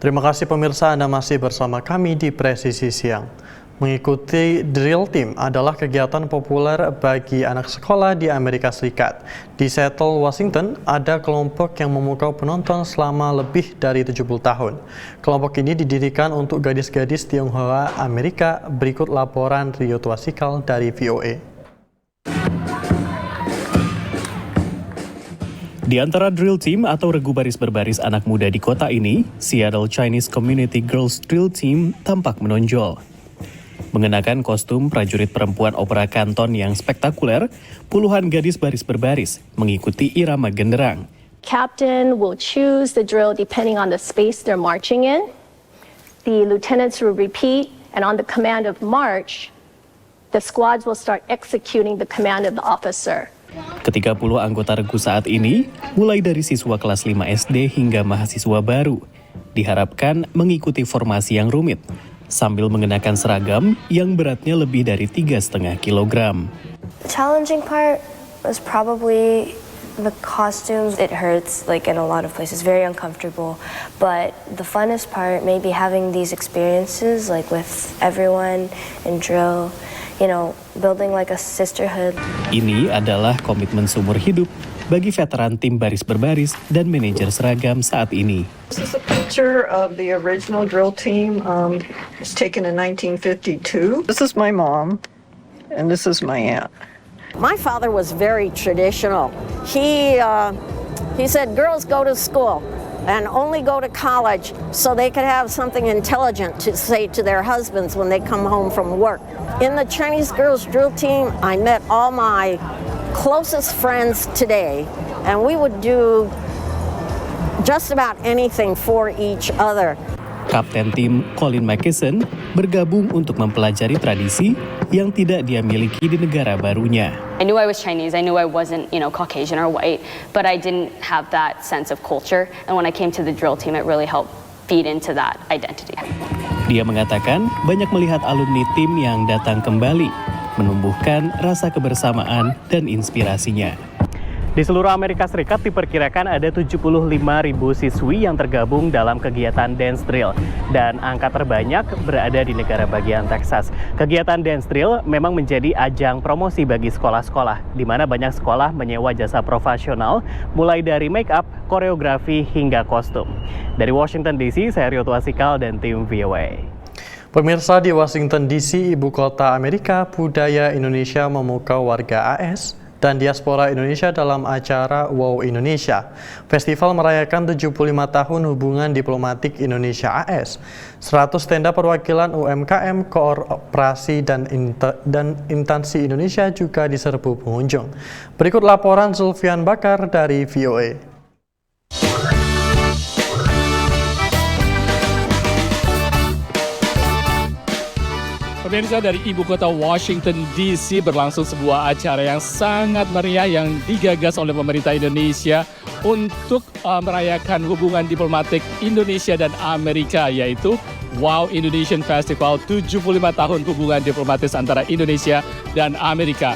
Terima kasih pemirsa, Anda masih bersama kami di Presisi Siang. Mengikuti Drill Team adalah kegiatan populer bagi anak sekolah di Amerika Serikat. Di Seattle, Washington, ada kelompok yang memukau penonton selama lebih dari 70 tahun. Kelompok ini didirikan untuk gadis-gadis Tionghoa Amerika. Berikut laporan Rio Twasikal dari VOA. Di antara drill team atau regu baris berbaris anak muda di kota ini, Seattle Chinese Community Girls Drill Team tampak menonjol. Mengenakan kostum prajurit perempuan opera Canton yang spektakuler, puluhan gadis baris berbaris mengikuti irama genderang. Captain will choose the drill depending on the space they're marching in. The lieutenants will repeat, and on the command of march, the squads will start executing the command of the officer. Ke-30 anggota regu saat ini, mulai dari siswa kelas 5 SD hingga mahasiswa baru, diharapkan mengikuti formasi yang rumit, sambil mengenakan seragam yang beratnya lebih dari 3,5 kilogram. The challenging part was probably the costumes. It hurts, like in a lot of places, very uncomfortable. But the funnest part, maybe having these experiences, like with everyone in drill, building like a sisterhood. Ini adalah komitmen seumur hidup bagi veteran tim baris berbaris dan manajer seragam saat ini. This is a picture of the original drill team. It's taken in 1952. This is my mom, and this is my aunt. My father was very traditional. He said girls go to school and only go to college so they could have something intelligent to say to their husbands when they come home from work. In the Chinese Girls Drill Team, I met all my closest friends today, and we would do just about anything for each other. Kapten tim Colin McKesson bergabung untuk mempelajari tradisi yang tidak dia miliki di negara barunya. I knew I was Chinese, I knew I wasn't, Caucasian or white, but I didn't have that sense of culture. And when I came to the drill team, it really helped feed into that identity. Dia mengatakan banyak melihat alumni tim yang datang kembali, menumbuhkan rasa kebersamaan dan inspirasinya. Di seluruh Amerika Serikat diperkirakan ada 75.000 siswi yang tergabung dalam kegiatan dance drill. Dan angka terbanyak berada di negara bagian Texas. Kegiatan dance drill memang menjadi ajang promosi bagi sekolah-sekolah, di mana banyak sekolah menyewa jasa profesional, mulai dari make up, koreografi, hingga kostum. Dari Washington DC, saya Rio Twasikal dan tim VOA. Pemirsa, di Washington DC, ibu kota Amerika, budaya Indonesia memukau warga AS dan diaspora Indonesia dalam acara Wow Indonesia. Festival merayakan 75 tahun hubungan diplomatik Indonesia AS. 100 tenda perwakilan UMKM, koorperasi dan instansi Indonesia juga diserbu pengunjung. Berikut laporan Zulfian Bakar dari VOA. Pemirsa, dari ibu kota Washington DC berlangsung sebuah acara yang sangat meriah yang digagas oleh pemerintah Indonesia untuk merayakan hubungan diplomatik Indonesia dan Amerika, yaitu Wow Indonesian Festival, 75 tahun hubungan diplomatis antara Indonesia dan Amerika.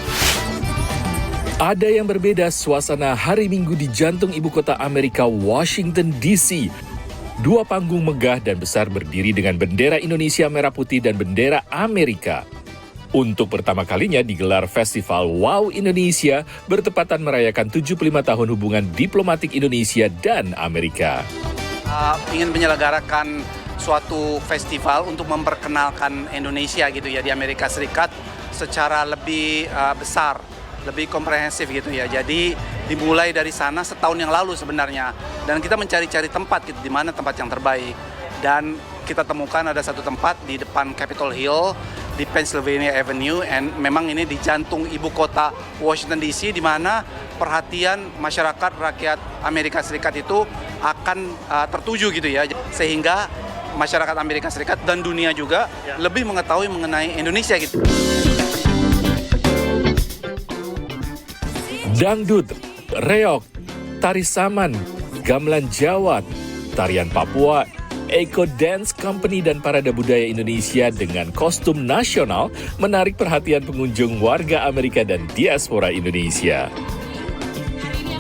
Ada yang berbeda suasana hari Minggu di jantung ibu kota Amerika, Washington DC. Dua panggung megah dan besar berdiri dengan bendera Indonesia merah putih dan bendera Amerika. Untuk pertama kalinya digelar Festival Wow Indonesia bertepatan merayakan 75 tahun hubungan diplomatik Indonesia dan Amerika. Ingin menyelenggarakan suatu festival untuk memperkenalkan Indonesia gitu ya di Amerika Serikat secara lebih besar, lebih komprehensif gitu ya. Jadi dimulai dari sana setahun yang lalu sebenarnya, dan kita mencari-cari tempat gitu, di mana tempat yang terbaik, dan kita temukan ada satu tempat di depan Capitol Hill di Pennsylvania Avenue, and memang ini di jantung ibu kota Washington DC, di mana perhatian masyarakat rakyat Amerika Serikat itu akan tertuju gitu ya, sehingga masyarakat Amerika Serikat dan dunia juga lebih mengetahui mengenai Indonesia gitu. Dangdut, reog, tari saman, gamelan Jawa, tarian Papua, Eco Dance Company dan parade budaya Indonesia dengan kostum nasional menarik perhatian pengunjung warga Amerika dan diaspora Indonesia.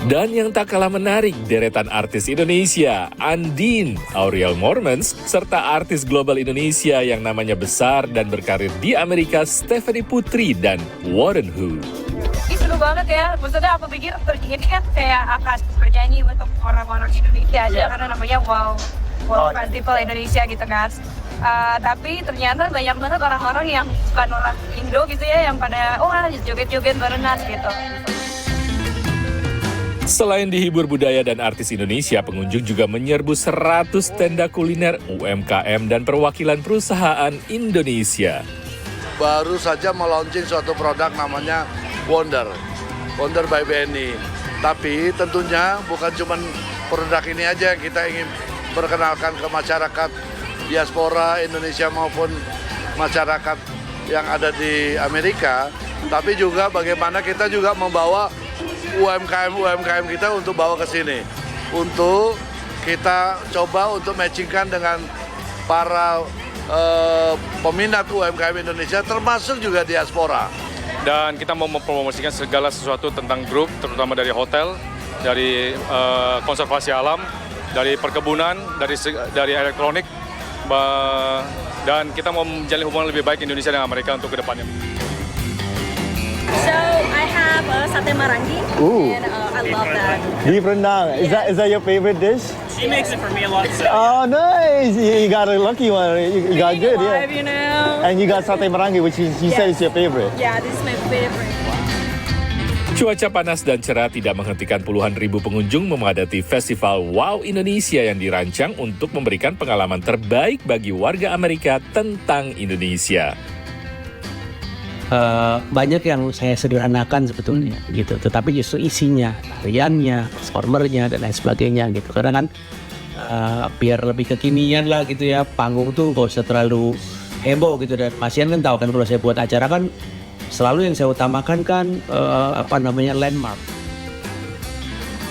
Dan yang tak kalah menarik, deretan artis Indonesia, Andin, Auriel Mormons, serta artis global Indonesia yang namanya besar dan berkarir di Amerika, Stephanie Putri dan Warren Hu. Ini seru banget ya, maksudnya aku pikir ini kan kayak akan bernyanyi untuk orang-orang Indonesia aja, karena namanya Wow Festival Indonesia gitu kan. Tapi ternyata banyak banget orang-orang yang bukan orang Indo gitu ya, yang pada joget-joget berenang gitu. Selain dihibur budaya dan artis Indonesia, pengunjung juga menyerbu 100 tenda kuliner UMKM dan perwakilan perusahaan Indonesia. Baru saja meluncing suatu produk namanya Wonder by BNI. Tapi tentunya bukan cuma produk ini aja, kita ingin perkenalkan ke masyarakat diaspora Indonesia maupun masyarakat yang ada di Amerika. Tapi juga bagaimana kita juga membawa UMKM kita untuk bawa ke sini. Untuk kita coba untuk matchingkan dengan para peminat UMKM Indonesia termasuk juga diaspora. Dan kita mau mempromosikan segala sesuatu tentang grup, terutama dari hotel, dari konservasi alam, dari perkebunan, dari elektronik, dan kita mau menjalin hubungan lebih baik Indonesia dengan Amerika untuk kedepannya. So I have sate marangi, and I love that. Beef rendang. Is that your favorite dish? She makes it for me a lot. So. Oh, nice! You got a lucky one. You got good, yeah. You know? And you got sate marangi, which you said is your favorite. Yeah, this is my favorite. Cuaca panas dan cerah tidak menghentikan puluhan ribu pengunjung memadati Festival Wow Indonesia yang dirancang untuk memberikan pengalaman terbaik bagi warga Amerika tentang Indonesia. Banyak yang saya sederhanakan sebetulnya gitu, tetapi justru isinya, tariannya, performernya dan lain sebagainya gitu. Karena kan biar lebih kekinian lah gitu ya, panggung tuh gak usah terlalu heboh gitu. Dan Mas Ian kan tahu kan kalau saya buat acara kan selalu yang saya utamakan kan landmark.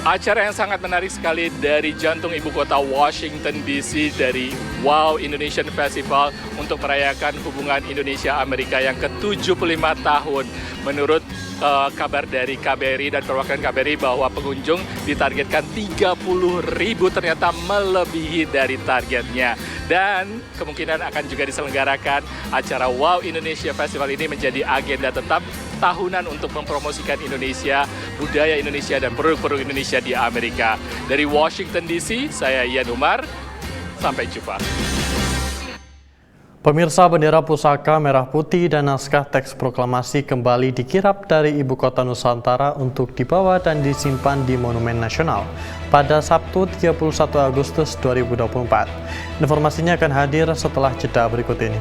Acara yang sangat menarik sekali dari jantung ibu kota Washington DC, dari Wow Indonesian Festival untuk merayakan hubungan Indonesia-Amerika yang ke-75 tahun. Menurut kabar dari KBRI dan perwakilan KBRI bahwa pengunjung ditargetkan 30.000, ternyata melebihi dari targetnya. Dan kemungkinan akan juga diselenggarakan acara Wow Indonesia Festival ini menjadi agenda tetap tahunan untuk mempromosikan Indonesia, budaya Indonesia, dan produk-produk Indonesia di Amerika. Dari Washington DC, saya Ian Umar. Sampai jumpa. Pemirsa, bendera pusaka merah putih dan naskah teks proklamasi kembali dikirap dari Ibu Kota Nusantara untuk dibawa dan disimpan di Monumen Nasional pada Sabtu 31 Agustus 2024. Informasinya akan hadir setelah jeda berikut ini.